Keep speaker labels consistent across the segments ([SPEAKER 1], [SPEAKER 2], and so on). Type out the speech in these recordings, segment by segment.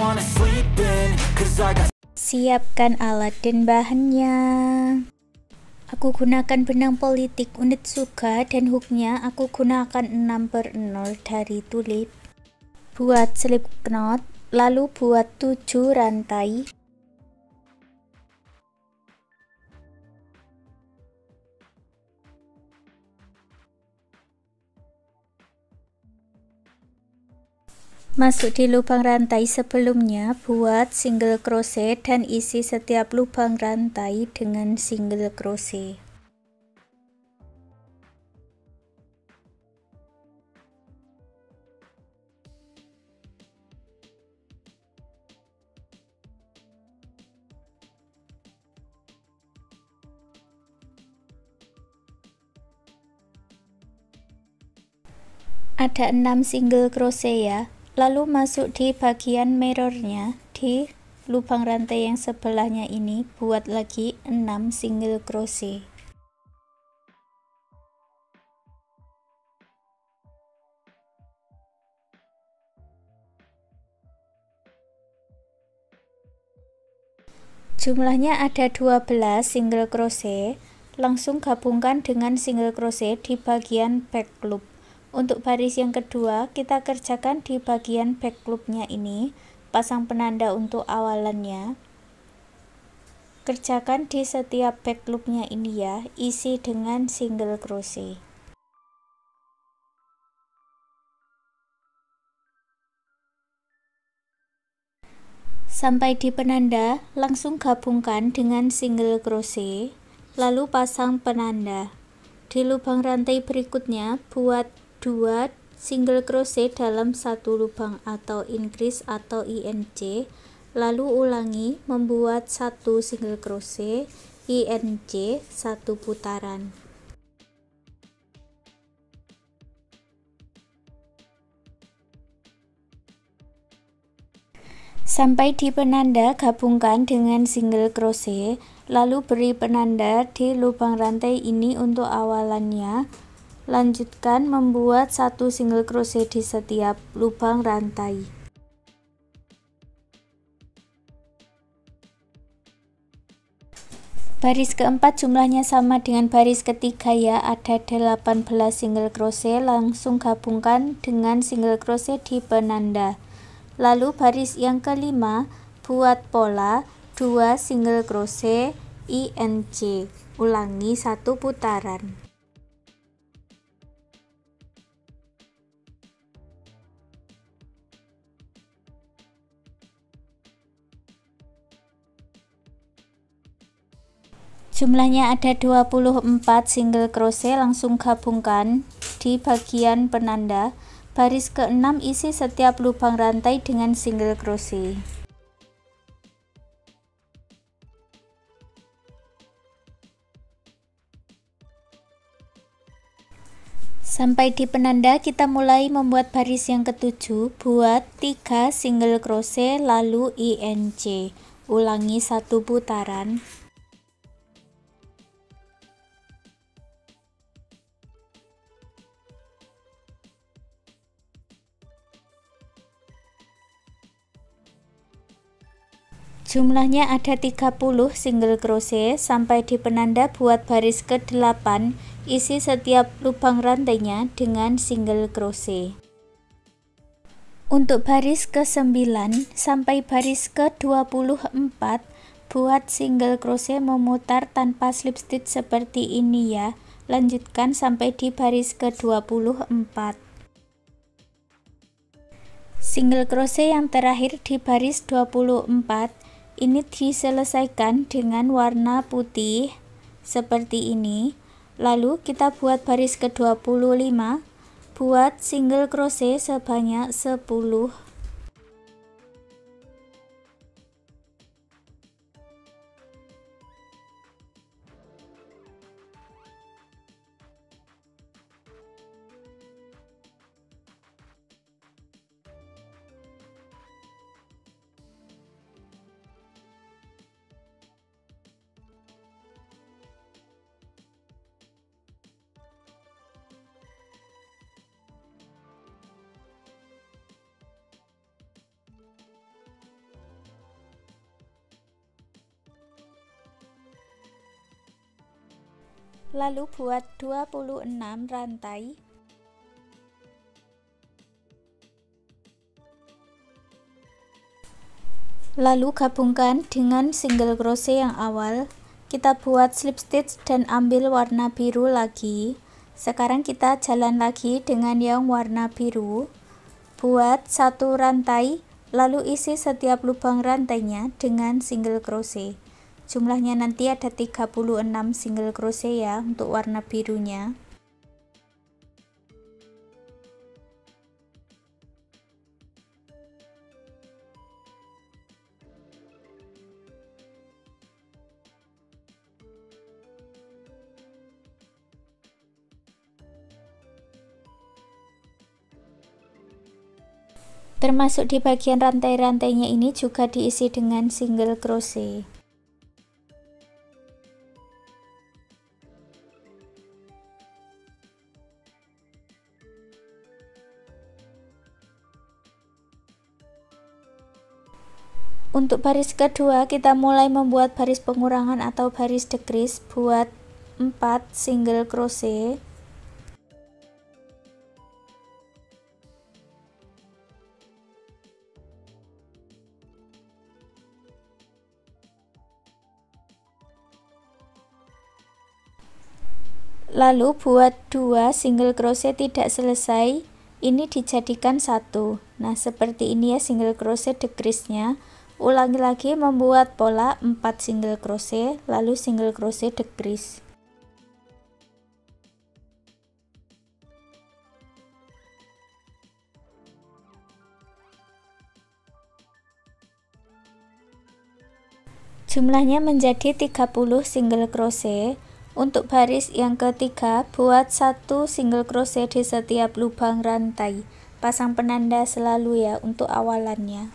[SPEAKER 1] wanna sleep in, 'cause I got.
[SPEAKER 2] Siapkan alat dan bahannya. Aku gunakan benang politik unit suka dan hooknya aku gunakan 6/0 dari tulip. Buat slip knot, lalu buat 7 rantai. Masuk di lubang rantai sebelumnya, buat single crochet dan isi setiap lubang rantai dengan single crochet. Ada 6 single crochet ya. Lalu masuk di bagian mirrornya, di lubang rantai yang sebelahnya ini buat lagi 6 single crochet. Jumlahnya ada 12 single crochet. Langsung gabungkan dengan single crochet di bagian back loop. Untuk baris yang kedua, kita kerjakan di bagian back loopnya ini, pasang penanda untuk awalannya. Kerjakan di setiap back loopnya ini ya, isi dengan single crochet. Sampai di penanda, langsung gabungkan dengan single crochet, lalu pasang penanda. Di lubang rantai berikutnya, buat 2 single crochet dalam satu lubang atau increase atau INC, lalu ulangi membuat 1 single crochet INC 1 putaran. Sampai di penanda, gabungkan dengan single crochet, lalu beri penanda di lubang rantai ini untuk awalannya. Lanjutkan membuat 1 single crochet di setiap lubang rantai. Baris keempat jumlahnya sama dengan baris ketiga ya, ada 18 single crochet, langsung gabungkan dengan single crochet di penanda. Lalu baris yang kelima, buat pola 2 single crochet INC, ulangi 1 putaran. Jumlahnya ada 24 single crochet, langsung gabungkan di bagian penanda. Baris ke-6 isi setiap lubang rantai dengan single crochet. Sampai di penanda, kita mulai membuat baris yang ke-7, buat 3 single crochet lalu INC, ulangi 1 putaran. Jumlahnya ada 30 single crochet. Sampai di penanda, buat baris ke-8, isi setiap lubang rantainya dengan single crochet. Untuk baris ke-9 sampai baris ke-24, buat single crochet memutar tanpa slip stitch seperti ini ya. Lanjutkan sampai di baris ke-24. Single crochet yang terakhir di baris 24 ini diselesaikan dengan warna putih seperti ini. Lalu kita buat baris ke-25, buat single crochet sebanyak 10. Lalu buat 26 rantai. Lalu gabungkan dengan single crochet yang awal. Kita buat slip stitch dan ambil warna biru lagi. Sekarang kita jalan lagi dengan yang warna biru. Buat 1 rantai, lalu isi setiap lubang rantainya dengan single crochet. Jumlahnya nanti ada 36 single crochet ya untuk warna birunya. Termasuk di bagian rantai-rantainya ini juga diisi dengan single crochet. Untuk baris kedua kita mulai membuat baris pengurangan atau baris decrease. Buat 4 single crochet. Lalu buat 2 single crochet tidak selesai, ini dijadikan 1. Nah seperti ini ya single crochet decrease-nya. Ulangi lagi membuat pola 4 single crochet lalu single crochet decrease. Jumlahnya menjadi 30 single crochet. Untuk baris yang ketiga, buat 1 single crochet di setiap lubang rantai. Pasang penanda selalu ya untuk awalannya.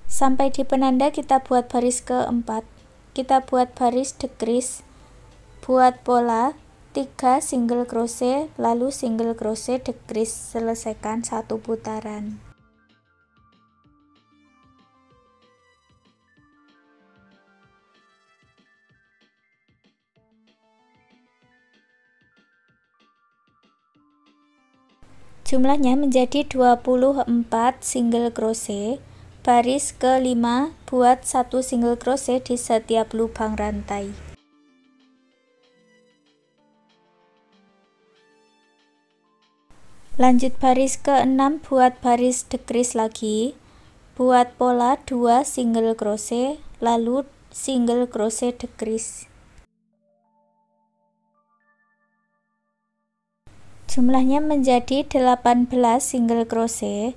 [SPEAKER 2] Sampai di penanda kita buat baris keempat. Kita buat baris decrease. Buat pola 3 single crochet lalu single crochet decrease. Selesaikan 1 putaran. Jumlahnya menjadi 24 single crochet. Baris kelima, buat 1 single crochet di setiap lubang rantai. Lanjut baris ke-6, buat baris decrease lagi. Buat pola 2 single crochet lalu single crochet decrease. Jumlahnya menjadi 18 single crochet.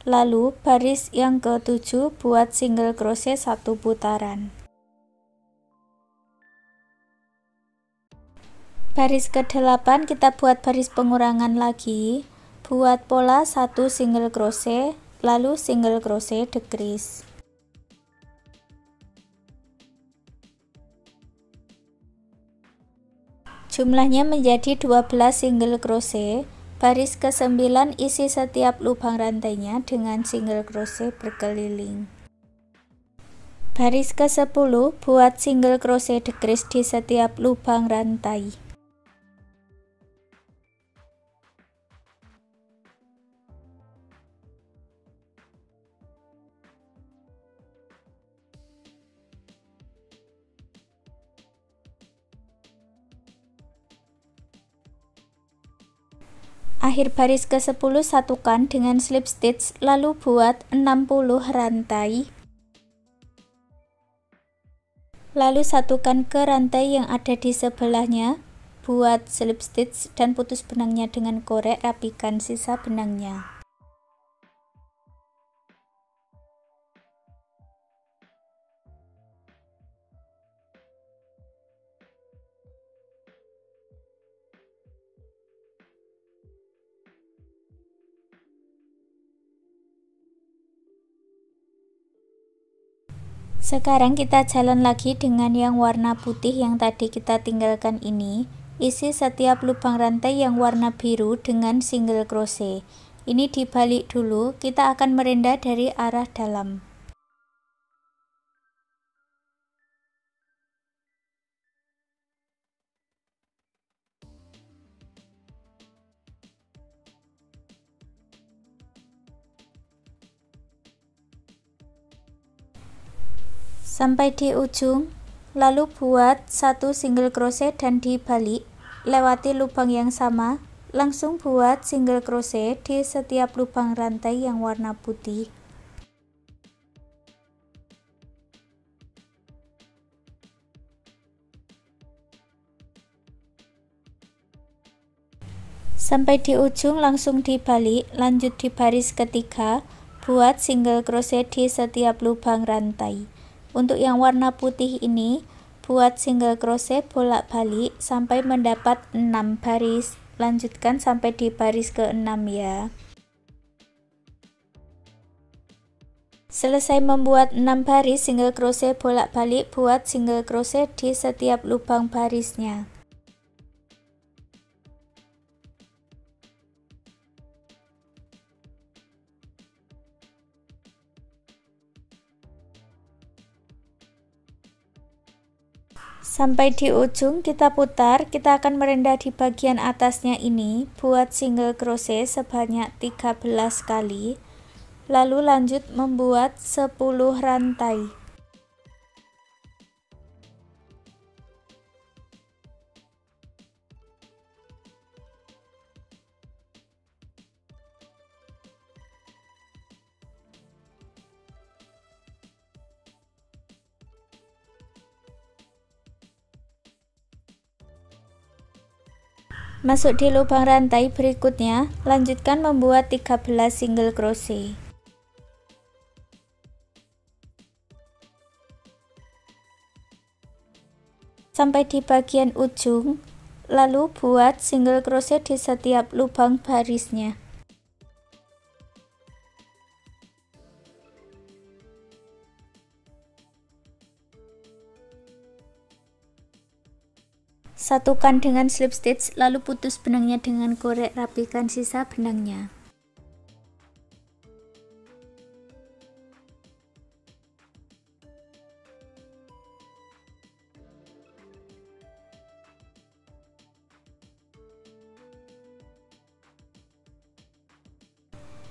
[SPEAKER 2] Lalu baris yang ke-7 buat single crochet 1 putaran. Baris ke-8 kita buat baris pengurangan lagi. Buat pola 1 single crochet lalu single crochet decrease. Jumlahnya menjadi 12 single crochet. Baris ke-9 isi setiap lubang rantainya dengan single crochet berkeliling. Baris ke-10 buat single crochet decrease di setiap lubang rantai. Akhir baris ke-10 satukan dengan slip stitch lalu buat 60 rantai. Lalu satukan ke rantai yang ada di sebelahnya. Buat slip stitch dan putus benangnya dengan korek, rapikan sisa benangnya. Sekarang kita jalan lagi dengan yang warna putih yang tadi kita tinggalkan ini. Isi setiap lubang rantai yang warna biru dengan single crochet. Ini dibalik dulu, kita akan merendah dari arah dalam. Sampai di ujung, lalu buat 1 single crochet dan dibalik, lewati lubang yang sama, langsung buat single crochet di setiap lubang rantai yang warna putih. Sampai di ujung langsung dibalik, lanjut di baris ketiga, buat single crochet di setiap lubang rantai. Untuk yang warna putih ini, buat single crochet bolak-balik sampai mendapat 6 baris. Lanjutkan sampai di baris ke-6 ya. Selesai membuat 6 baris single crochet bolak-balik, buat single crochet di setiap lubang barisnya. Sampai di ujung kita putar, kita akan merendah di bagian atasnya ini, buat single crochet sebanyak 13 kali, lalu lanjut membuat 10 rantai. Masuk di lubang rantai berikutnya, lanjutkan membuat 13 single crochet. Sampai di bagian ujung, lalu buat single crochet di setiap lubang barisnya. Satukan dengan slip stitch, lalu putus benangnya dengan korek, rapikan sisa benangnya.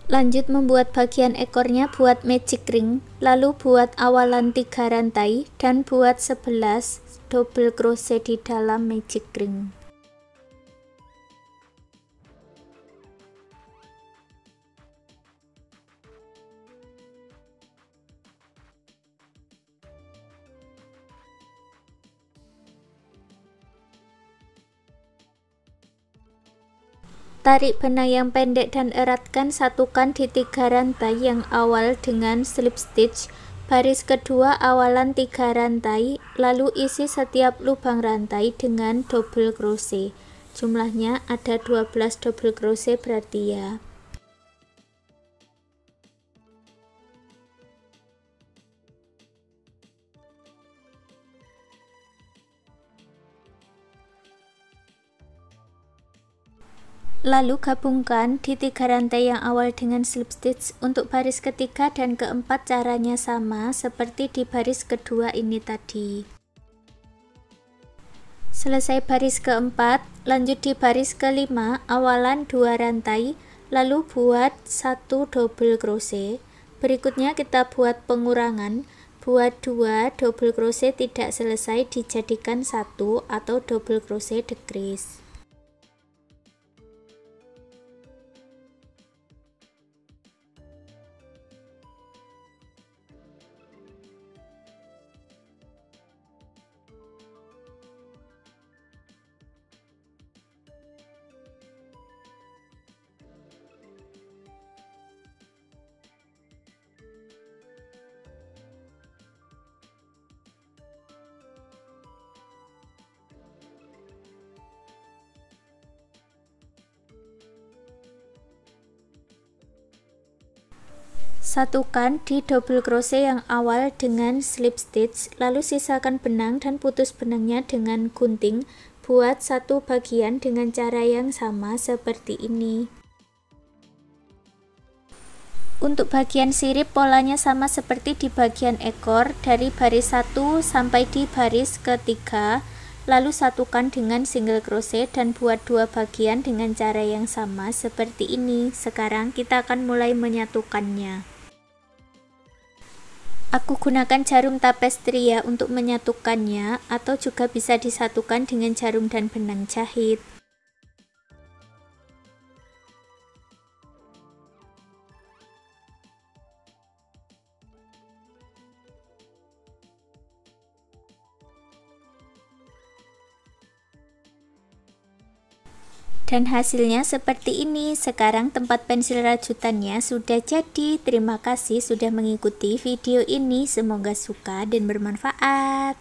[SPEAKER 2] Lanjut membuat bagian ekornya, buat magic ring, lalu buat awalan 3 rantai dan buat 11 double crochet di dalam magic ring. Tarik benang yang pendek dan eratkan, satukan di 3 rantai yang awal dengan slip stitch. Baris kedua awalan 3 rantai, lalu isi setiap lubang rantai dengan double crochet. Jumlahnya ada 12 double crochet berarti ya. Lalu gabungkan di 3 rantai yang awal dengan slip stitch. Untuk baris ketiga dan keempat caranya sama seperti di baris kedua ini tadi. Selesai baris keempat, lanjut di baris kelima, awalan 2 rantai, lalu buat 1 double crochet. Berikutnya kita buat pengurangan, buat 2 double crochet tidak selesai dijadikan 1 atau double crochet decrease. Satukan di double crochet yang awal dengan slip stitch, lalu sisakan benang dan putus benangnya dengan gunting. Buat satu bagian dengan cara yang sama seperti ini. Untuk bagian sirip polanya sama seperti di bagian ekor, dari baris 1 sampai di baris ketiga, lalu satukan dengan single crochet dan buat 2 bagian dengan cara yang sama seperti ini. Sekarang kita akan mulai menyatukannya. Aku gunakan jarum tapestria untuk menyatukannya, atau juga bisa disatukan dengan jarum dan benang jahit. Dan hasilnya seperti ini. Sekarang tempat pensil rajutannya sudah jadi. Terima kasih sudah mengikuti video ini. Semoga suka dan bermanfaat.